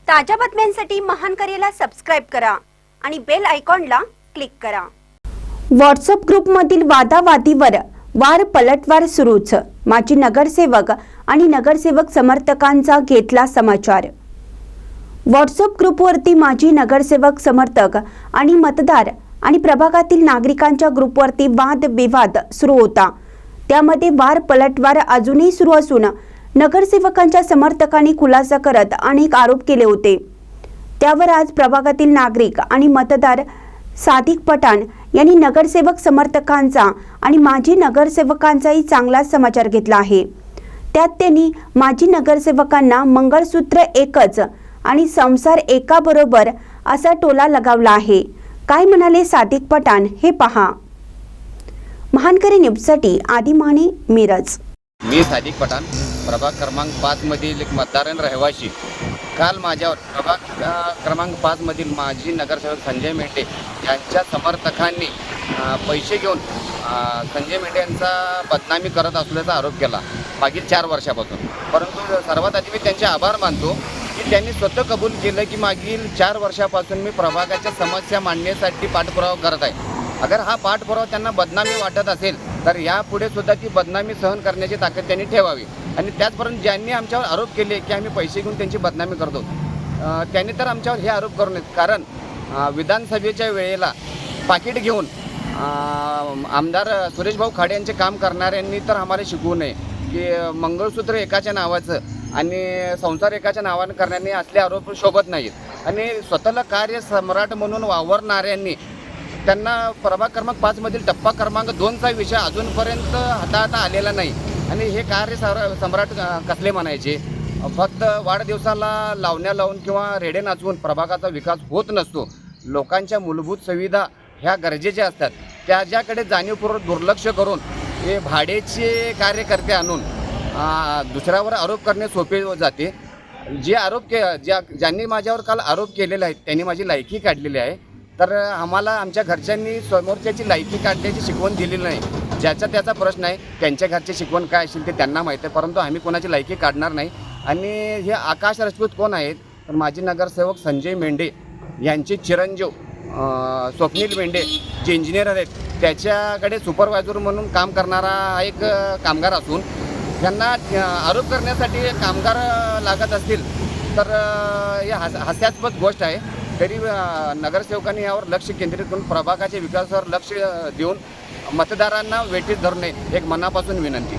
ताज्या बातम्यांसाठी महान करेला सबस्क्राइब करा आणि बेल आयकॉनला क्लिक करा। व्हॉट्सअप ग्रुपमधील वादावादीवर वार पलटवार सुरूच। माजी नगरसेवक आणि नगरसेवक समर्थकांचा घेतला समाचार। व्हॉट्सअप ग्रुपवरती माजी नगरसेवक समर्थक आणि मतदार आणि प्रभागातील नागरिकांच्या ग्रुपवरती वादविवाद सुरू होता। त्यामध्ये वार पलटवार अजूनही सुरू असून नगरसेवकांच्या समर्थकांनी खुलासा करत अनेक आरोप केले होते। त्यावर आज प्रभागातील नागरिक आणि मतदार सादिक पठाण यांनी नगरसेवक समर्थकांचा आणि माजी नगरसेवकांचाही चांगला समाचार घेतला आहे। त्यात त्यांनी माजी नगरसेवकांना मंगळसूत्र एकच आणि संसार एकाबरोबर असा टोला लगावला आहे। काय म्हणाले सादिक पठाण हे पहा। महानकरी न्यूजसाठी आदी माने, मिरज। मी सादिक पठाण, प्रभाग क्रमांक 5 मधील एक मतदार रहिवासी। काल माझ्यावर प्रभाग क्रमांक 5 मधील माजी नगरसेवक संजय मेंढे यांच्या समर्थकांनी पैसे घेऊन संजय मेंढे यांचा बदनामी करत असल्याचा आरोप केला मागील 4 वर्षापासून। परंतु सर्वात आधी मी त्यांचे आभार मानतो की त्यांनी स्वतः कबूल केलं की मागील 4 वर्षापासून मी प्रभागाच्या समस्या मांडण्यासाठी पाठपुरावा करत आहे। अगर हा पाठपुरावा त्यांना बदनामी वाटत असेल तर यापुढे सुद्धा ती बदनामी सहन करण्याची ताकद त्यांनी ठेवावी। आणि त्याचबरोबर ज्यांनी आमच्यावर आरोप केले की आम्ही पैसे घेऊन त्यांची बदनामी करतो, त्यांनी तर आमच्यावर हे आरोप करू नयेत। कारण विधानसभेच्या वेळेला पाकिट घेऊन आमदार सुरेश भाऊ खाडे यांचे काम करणाऱ्यांनी तर आम्हाला शिकवू नये की मंगळसूत्र एकाच्या नावाचं आणि संसार एकाच्या नावानं करण्याने असले आरोप शोभत नाहीत। आणि स्वतःला कार्य सम्राट म्हणून वावरणाऱ्यांनी त्यांना प्रभाग क्रमांक 5 मधील टप्पा क्रमांक 2चा विषय अजूनपर्यंत हाताळता आलेला नाही। आणि हे कार्य सम्राट कसले म्हणायचे? फक्त वाढदिवसाला लावण्या लावून किंवा रेडे नाचवून प्रभागाचा विकास होत नसतो। लोकांच्या मूलभूत सुविधा ह्या गरजेच्या असतात, त्याच्याकडे जाणीवपूर्वक दुर्लक्ष करून हे भाडेचे कार्यकर्ते आणून दुसऱ्यावर आरोप करणे सोपे जाते। जे आरोप ज्यांनी माझ्यावर काल आरोप केलेले आहेत त्यांनी माझी लायकी काढलेली आहे, तर आम्हाला आमच्या घरच्यांनी समोरच्याची लायकी काढण्याची शिकवण दिलेली नाही। ज्याचा त्याचा प्रश्न आहे, त्यांच्या घरची शिकवण काय असेल ते त्यांना माहीत आहे, परंतु आम्ही कोणाची लायकी काढणार नाही। आणि हे आकाश राजपूत कोण आहेत तर माजी नगरसेवक संजय मेंढे यांचे चिरंजीव स्वप्नील मेंढे जे इंजिनियर आहेत, त्याच्याकडे सुपरवायझर म्हणून काम करणारा एक कामगार असून त्यांना आरोप करण्यासाठी कामगार लागत असतील तर हे हास्यास्पद गोष्ट आहे। तरी नगरसेवकांनी यावर लक्ष केंद्रित करून प्रभागाच्या विकासावर लक्ष देऊन मतदारांना वेठीस धरणे एक मनापासून विनंती।